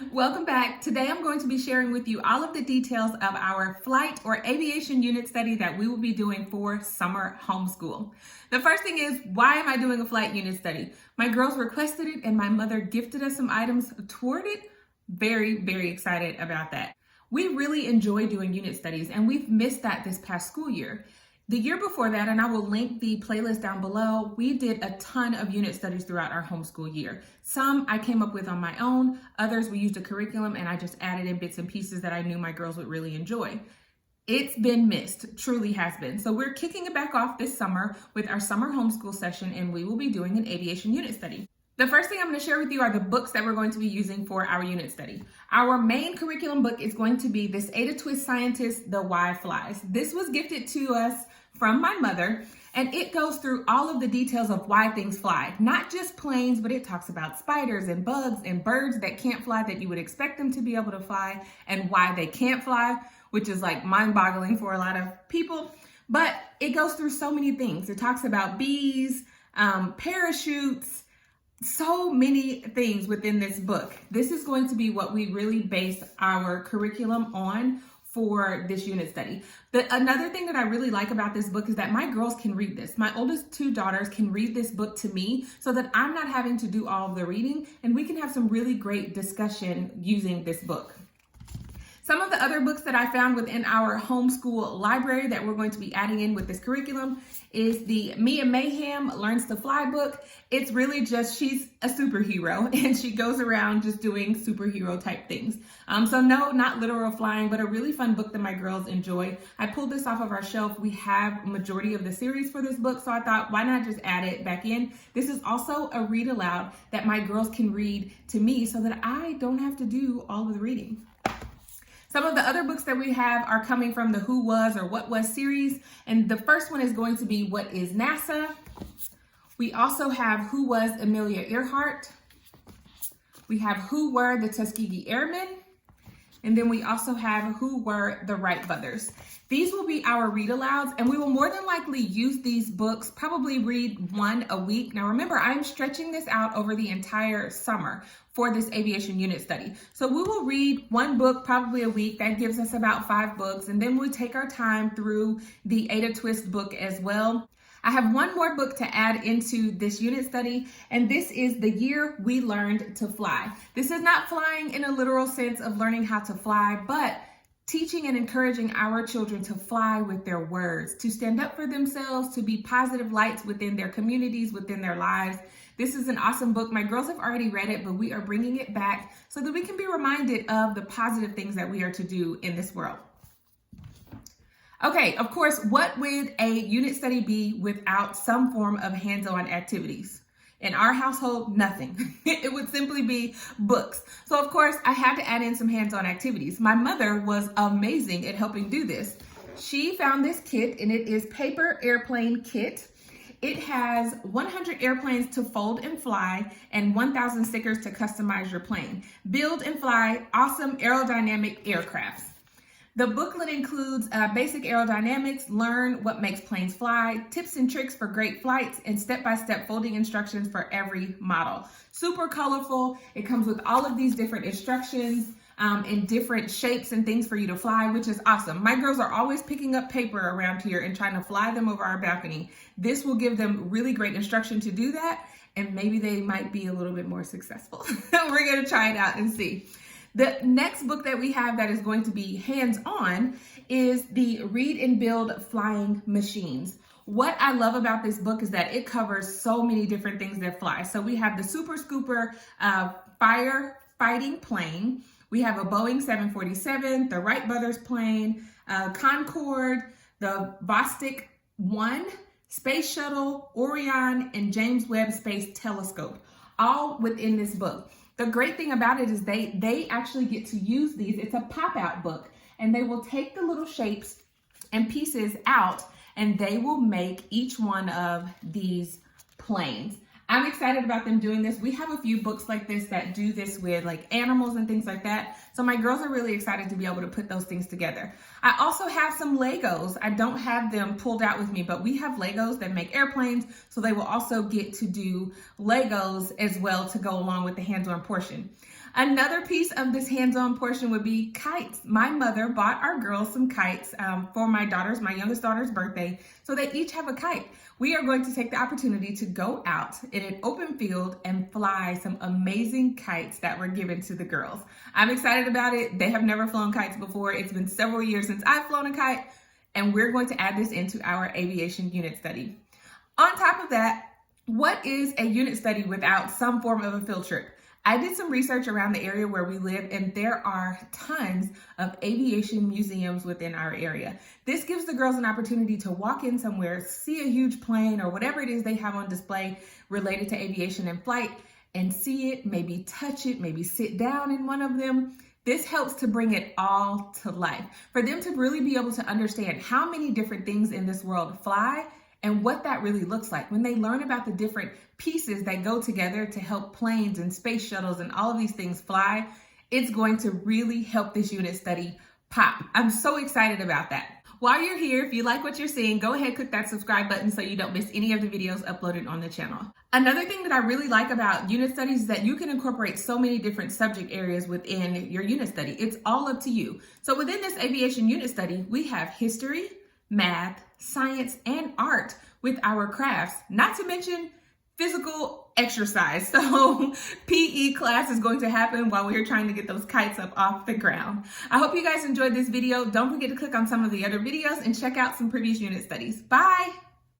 Welcome back. Today I'm going to be sharing with you all of the details of our flight or aviation unit study that we will be doing for summer homeschool. The first thing is, why am I doing a flight unit study? My girls requested it and my mother gifted us some items toward it. Very excited about that. We really enjoy doing unit studies and we've missed that this past school year. The year before that, and I will link the playlist down below, we did a ton of unit studies throughout our homeschool year. Some I came up with on my own, others we used a curriculum and I just added in bits and pieces that I knew my girls would really enjoy. It's been missed, truly has been. So we're kicking it back off this summer with our summer homeschool session and we will be doing an aviation unit study. The first thing I'm going to share with you are the books that we're going to be using for our unit study. Our main curriculum book is going to be this Ada Twist Scientist, The Why Flies. This was gifted to us from my mother, and it goes through all of the details of why things fly. Not just planes, but it talks about spiders and bugs and birds that can't fly that you would expect them to be able to fly and why they can't fly, which is like mind-boggling for a lot of people. But it goes through so many things. It talks about bees, parachutes, so many things within this book. This is going to be what we really base our curriculum on for this unit study. Another thing that I really like about this book is that my girls can read this. My oldest two daughters can read this book to me so that I'm not having to do all of the reading and we can have some really great discussion using this book. Some of the other books that I found within our homeschool library that we're going to be adding in with this curriculum is the Mia Mayhem Learns to Fly book. It's really just, she's a superhero and she goes around just doing superhero type things. So no, not literal flying, but a really fun book that my girls enjoy. I pulled this off of our shelf. We have a majority of the series for this book, so I thought, why not just add it back in? This is also a read aloud that my girls can read to me so that I don't have to do all of the reading. Some of the other books that we have are coming from the Who Was or What Was series. And the first one is going to be What is NASA? We also have Who Was Amelia Earhart? We have Who Were the Tuskegee Airmen? And then we also have Who Were the Wright Brothers? These will be our read alouds and we will more than likely use these books, probably read one a week. Now remember, I'm stretching this out over the entire summer for this aviation unit study. So we will read one book probably a week. That gives us about 5 books. And then we take our time through the Ada Twist book as well. I have one more book to add into this unit study, and this is The Year We Learned to Fly. This is not flying in a literal sense of learning how to fly, but teaching and encouraging our children to fly with their words, to stand up for themselves, to be positive lights within their communities, within their lives. This is an awesome book. My girls have already read it, but we are bringing it back so that we can be reminded of the positive things that we are to do in this world. Okay, of course, what would a unit study be without some form of hands-on activities? In our household, nothing. It would simply be books. So of course, I had to add in some hands-on activities. My mother was amazing at helping do this. She found this kit and it is Paper Airplane Kit. It has 100 airplanes to fold and fly and 1,000 stickers to customize your plane. Build and fly awesome aerodynamic aircrafts. The booklet includes basic aerodynamics, learn what makes planes fly, tips and tricks for great flights, and step-by-step folding instructions for every model. Super colorful. It comes with all of these different instructions in different shapes and things for you to fly, which is awesome. My girls are always picking up paper around here and trying to fly them over our balcony. This will give them really great instruction to do that, and maybe they might be a little bit more successful. We're going to try it out and see. The next book that we have that is going to be hands-on is the Read and Build Flying Machines. What I love about this book is that it covers so many different things that fly. So we have the Super Scooper firefighting plane. We have a Boeing 747, the Wright Brothers plane, Concorde, the Vostok 1, Space Shuttle, Orion, and James Webb Space Telescope, all within this book. The great thing about it is they actually get to use these. It's a pop-out book, and they will take the little shapes and pieces out, and they will make each one of these planes. I'm excited about them doing this. We have a few books like this that do this with like animals and things like that. So my girls are really excited to be able to put those things together. I also have some Legos. I don't have them pulled out with me, but we have Legos that make airplanes. So they will also get to do Legos as well to go along with the hands-on portion. Another piece of this hands-on portion would be kites. My mother bought our girls some kites for my youngest daughter's birthday, so they each have a kite. We are going to take the opportunity to go out in an open field and fly some amazing kites that were given to the girls. I'm excited about it. They have never flown kites before. It's been several years since I've flown a kite, and we're going to add this into our aviation unit study. On top of that, what is a unit study without some form of a field trip? I did some research around the area where we live, and there are tons of aviation museums within our area. This gives the girls an opportunity to walk in somewhere, see a huge plane or whatever it is they have on display related to aviation and flight, and see it, maybe touch it, maybe sit down in one of them. This helps to bring it all to life, for them to really be able to understand how many different things in this world fly and what that really looks like. When they learn about the different pieces that go together to help planes and space shuttles and all of these things fly, it's going to really help this unit study pop. I'm so excited about that. While you're here, if you like what you're seeing, go ahead, click that subscribe button so you don't miss any of the videos uploaded on the channel. Another thing that I really like about unit studies is that you can incorporate so many different subject areas within your unit study. It's all up to you. So within this aviation unit study, we have history, math, science, and art with our crafts, not to mention physical exercise. So PE class is going to happen while we're trying to get those kites up off the ground. I hope you guys enjoyed this video. Don't forget to click on some of the other videos and check out some previous unit studies. Bye.